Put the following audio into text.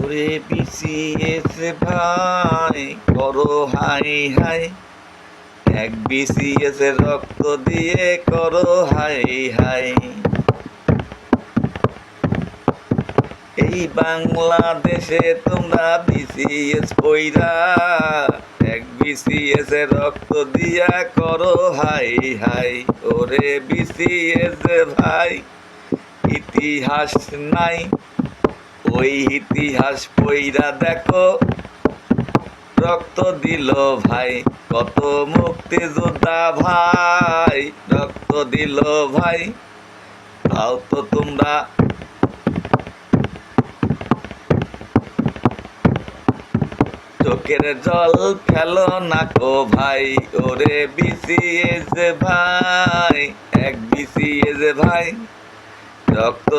ওরে বিসিএস ভাই করো হাই হাই, এক বিসিএস রক্ত দিয়ে করো হাই হাই। এই বাংলাদেশে তোমরা বিসিএস পইরা এক বিসিএস রক্ত দিয়া করো হাই হাই। ওরে বিসিএস ভাই ইতিহাস নাই, ওই ইতিহাস পইরা দেখো রক্ত দিল ভাই কত মুক্তিযোদ্ধা ভাই, রক্ত দিল ভাই। তাও তো তোমরা চোখের জল ফেলো না কো ভাই। ওরে বিসিএস ভাই এক বিসিএস ভাই রক্ত